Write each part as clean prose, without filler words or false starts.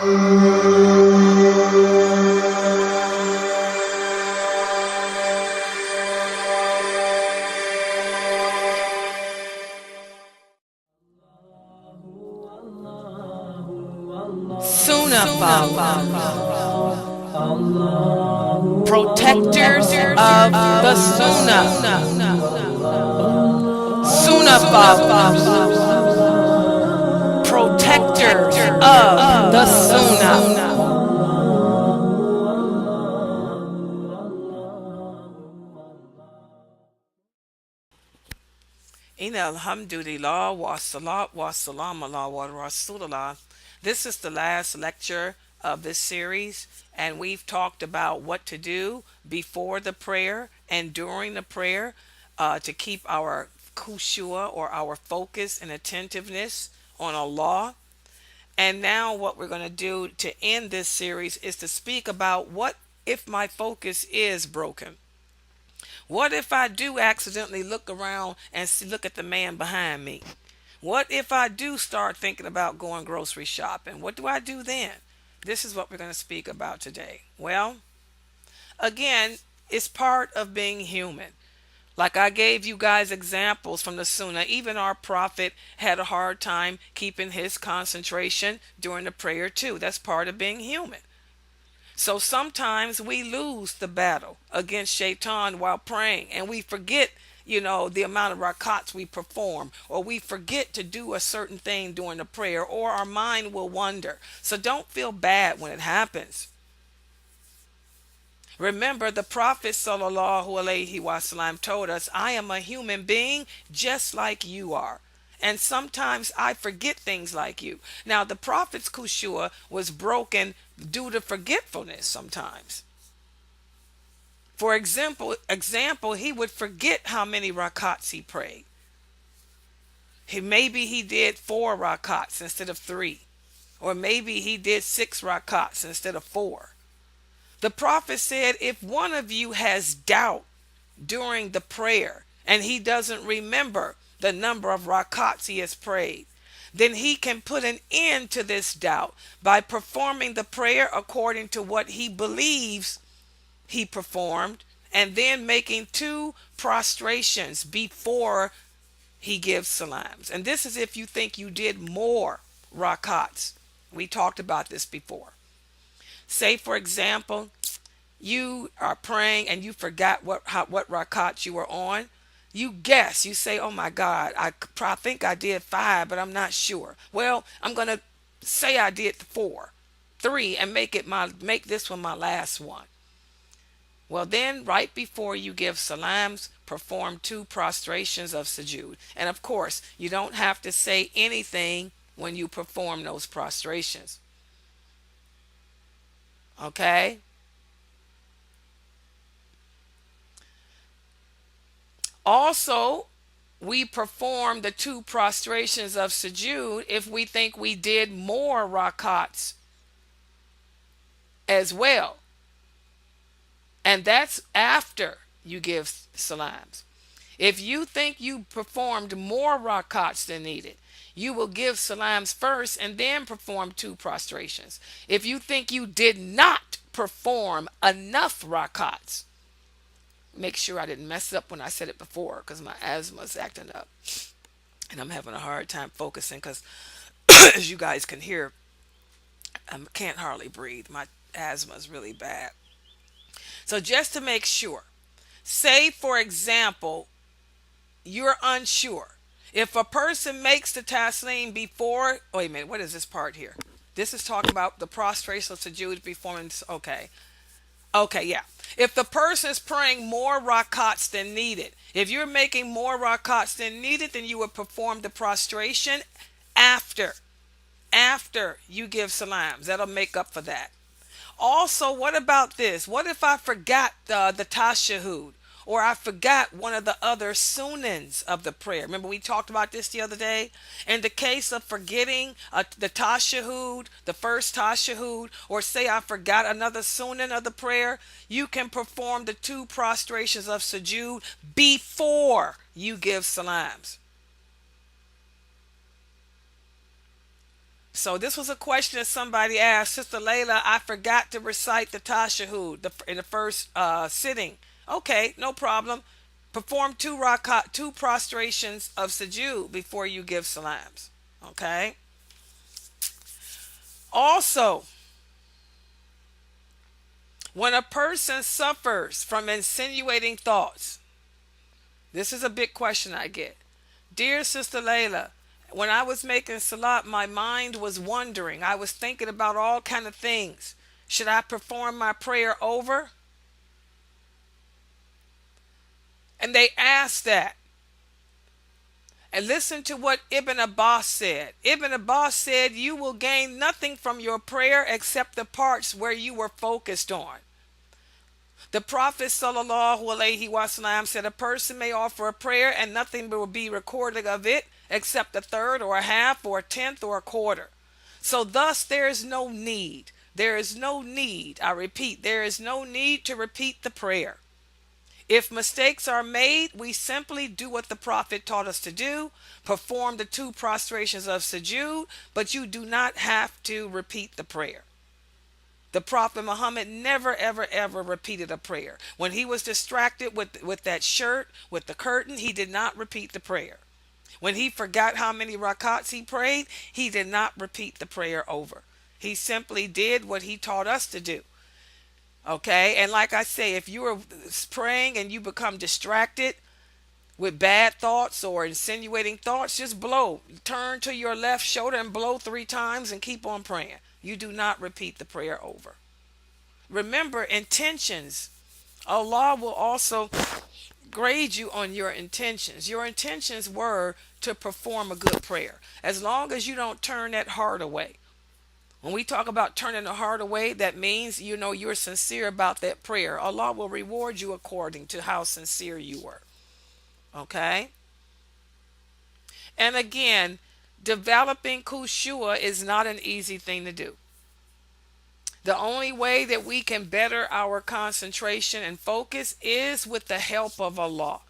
Sunnahfollowers, protectors of the Sunnah. Sunnahfollowers, protectors of the Sunnah. Inna alhamdulillah wa salat wa salam ala wa rasulullah. This is the last lecture of this series, and we've talked about what to do before the prayer and during the prayer to keep our Khushoo, or our focus and attentiveness on Allah. And now, what we're going to do to end this series is to speak about what if my focus is broken. What if I do accidentally look around and look at the man behind me? What if I do start thinking about going grocery shopping? What do I do then? This is what we're going to speak about today. Well, again, it's part of being human. Like I gave you guys examples from the Sunnah, even our prophet had a hard time keeping his concentration during the prayer too. That's part of being human. So sometimes we lose the battle against Shaitan while praying, and we forget, the amount of rakats we perform, or we forget to do a certain thing during the prayer, or our mind will wander. So don't feel bad when it happens. Remember, the Prophet sallallahu alaihi wasallam told us, I am a human being just like you are. And sometimes I forget things like you. Now, the Prophet's Khushoo was broken due to forgetfulness sometimes. For example, he would forget how many rakats he prayed. Maybe he did 4 rakats instead of 3. Or maybe he did 6 rakats instead of 4. The prophet said, if one of you has doubt during the prayer and he doesn't remember the number of rakats he has prayed, then he can put an end to this doubt by performing the prayer according to what he believes he performed, and then making 2 prostrations before he gives salams. And this is if you think you did more rakats. We talked about this before. Say, for example, you are praying and you forgot what rakat you were on. You guess. You say, oh my God, I think I did 5, but I'm not sure. Well, I'm going to say I did 4, 3, and make this one my last one. Well, then, right before you give salams, perform 2 prostrations of sujood. And of course, you don't have to say anything when you perform those prostrations. Okay? Also, we perform the 2 prostrations of sujood if we think we did more rakats as well. And that's after you give salams. If you think you performed more rakats than needed, you will give salams first and then perform 2 prostrations. If you think you did not perform enough rakats, make sure I didn't mess up when I said it before, because my asthma is acting up and I'm having a hard time focusing because as you guys can hear, I can't hardly breathe. My asthma is really bad. So just to make sure, say for example, you're unsure. If a person makes the taslim before, wait a minute, what is this part here? This is talking about the prostration of sujood performance. Okay. Okay, yeah. If the person is praying more rakats than needed, if you're making more rakats than needed, then you would perform the prostration after you give salams. That'll make up for that. Also, what about this? What if I forgot the tashahhud, or I forgot one of the other sunans of the prayer? Remember we talked about this the other day? In the case of forgetting the tashahhud, the first tashahhud, or say I forgot another sunan of the prayer, you can perform the 2 prostrations of sujood before you give salams. So this was a question that somebody asked, Sister Layla. I forgot to recite the Tashahud in the first sitting. Okay, no problem. Perform two rakat, two prostrations of sujood before you give salams. Okay. Also, when a person suffers from insinuating thoughts, this is a big question I get. Dear Sister Layla, when I was making salat, my mind was wandering. I was thinking about all kind of things. Should I perform my prayer over? And they asked that. And listen to what Ibn Abbas said. Ibn Abbas said, you will gain nothing from your prayer except the parts where you were focused on. The Prophet sallallahu alaihi wasallam said a person may offer a prayer and nothing will be recorded of it except a third or a half or a tenth or a quarter. So thus there is no need. There is no need. I repeat, there is no need to repeat the prayer. If mistakes are made, we simply do what the Prophet taught us to do, perform the two prostrations of sujood, but you do not have to repeat the prayer. The Prophet Muhammad never, ever, ever repeated a prayer. When he was distracted with that shirt, with the curtain, he did not repeat the prayer. When he forgot how many rakats he prayed, he did not repeat the prayer over. He simply did what he taught us to do. Okay, and like I say, if you are praying and you become distracted with bad thoughts or insinuating thoughts, just blow. Turn to your left shoulder and blow 3 times and keep on praying. You do not repeat the prayer over. Remember, intentions. Allah will also grade you on your intentions. Your intentions were to perform a good prayer. As long as you don't turn that heart away. When we talk about turning the heart away, that means you're sincere about that prayer. Allah will reward you according to how sincere you were. Okay? And again, developing Khushoo is not an easy thing to do. The only way that we can better our concentration and focus is with the help of Allah.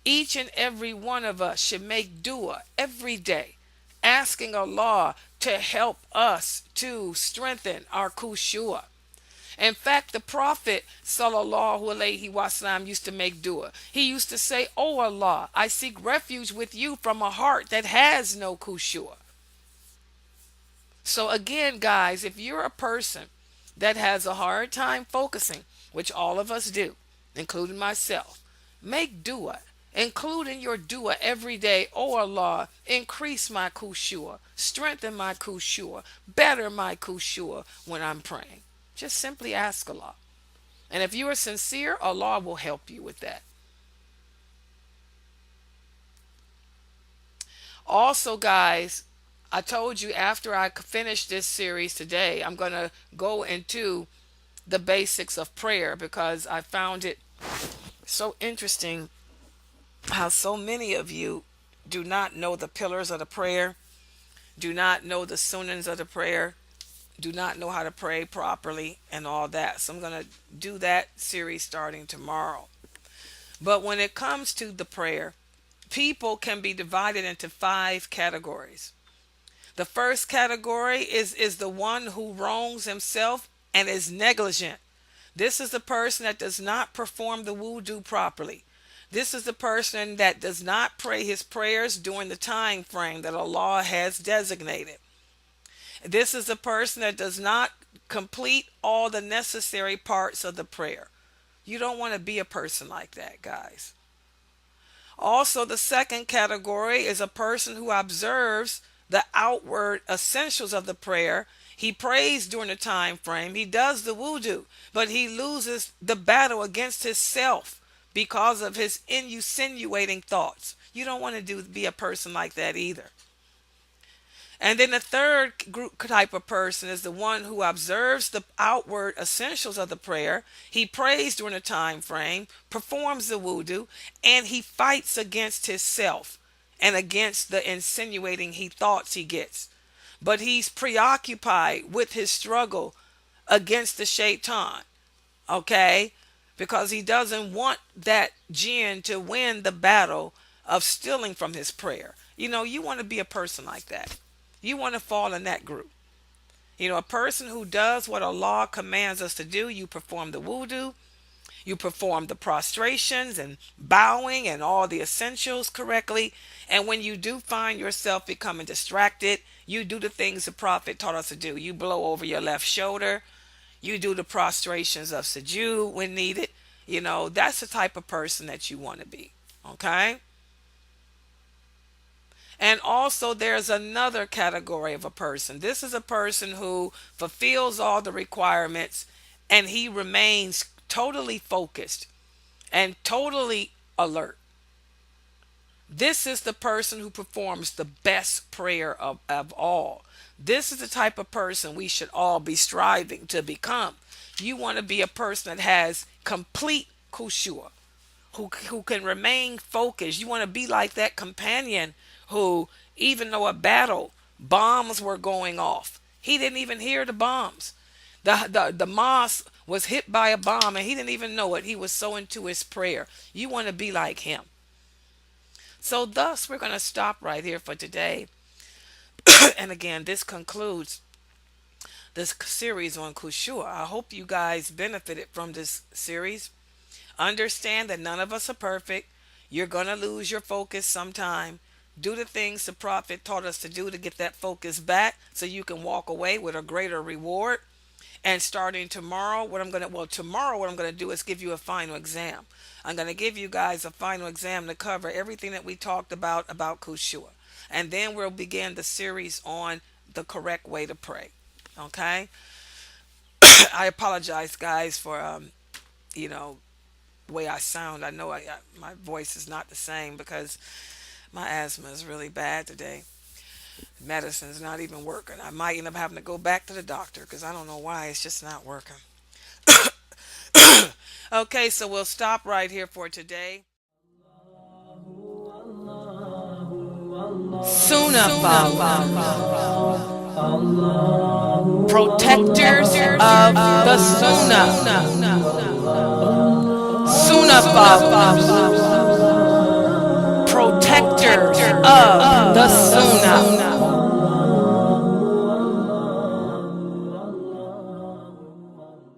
Each and every one of us should make dua every day, asking Allah to help us to strengthen our Khushuu. In fact, the Prophet sallallahu alaihi wasallam used to make dua. He used to say, "Oh Allah, I seek refuge with you from a heart that has no Khushuu." So again, guys, if you're a person that has a hard time focusing, which all of us do, including myself, make dua. Include in your dua every day, "Oh Allah, increase my Khushuu, strengthen my Khushuu, better my Khushuu when I'm praying." Just simply ask Allah. And if you are sincere, Allah will help you with that. Also, guys, I told you after I finish this series today, I'm going to go into the basics of prayer because I found it so interesting how so many of you do not know the pillars of the prayer, do not know the sunnahs of the prayer, do not know how to pray properly and all that. So I'm going to do that series starting tomorrow. But when it comes to the prayer, people can be divided into 5 categories. The first category is the one who wrongs himself and is negligent. This is the person that does not perform the wudu properly. This is the person that does not pray his prayers during the time frame that Allah has designated. This is the person that does not complete all the necessary parts of the prayer. You don't want to be a person like that, guys. Also, the second category is a person who observes the outward essentials of the prayer. He prays during the time frame. He does the wudu, but he loses the battle against himself because of his insinuating thoughts. You don't want to be a person like that either. And then the third group type of person is the one who observes the outward essentials of the prayer. He prays during a time frame, performs the wudu, and he fights against himself and against the insinuating thoughts he gets. But he's preoccupied with his struggle against the shaitan, okay? Because he doesn't want that jinn to win the battle of stealing from his prayer. You want to be a person like that. You want to fall in that group. A person who does what Allah commands us to do. You perform the wudu, you perform the prostrations and bowing and all the essentials correctly. And when you do find yourself becoming distracted, you do the things the Prophet taught us to do. You blow over your left shoulder. You do the prostrations of sujood when needed. That's the type of person that you want to be. Okay? And also, there's another category of a person. This is a person who fulfills all the requirements and he remains totally focused and totally alert. This is the person who performs the best prayer of all. This is the type of person we should all be striving to become. You want to be a person that has complete Khushoo, who can remain focused. You want to be like that companion who, even though a battle, bombs were going off, he didn't even hear the bombs. The mosque was hit by a bomb and he didn't even know it. He was so into his prayer. You want to be like him. So thus, we're going to stop right here for today. And again, this concludes this series on Khushuu. I hope you guys benefited from this series. Understand that none of us are perfect. You're going to lose your focus sometime. Do the things the Prophet taught us to do to get that focus back so you can walk away with a greater reward. And starting tomorrow, tomorrow what I'm going to do is give you a final exam. I'm going to give you guys a final exam to cover everything that we talked about Khushuu. And then we'll begin the series on the correct way to pray. Okay? I apologize, guys, for the way I sound. I know my voice is not the same because my asthma is really bad today. Medicine's not even working. I might end up having to go back to the doctor because I don't know why it's just not working. Okay, so we'll stop right here for today. Sunnahfollowers, protectors of the Sunnah. Sunnahfollowers, protectors of the Sunnah.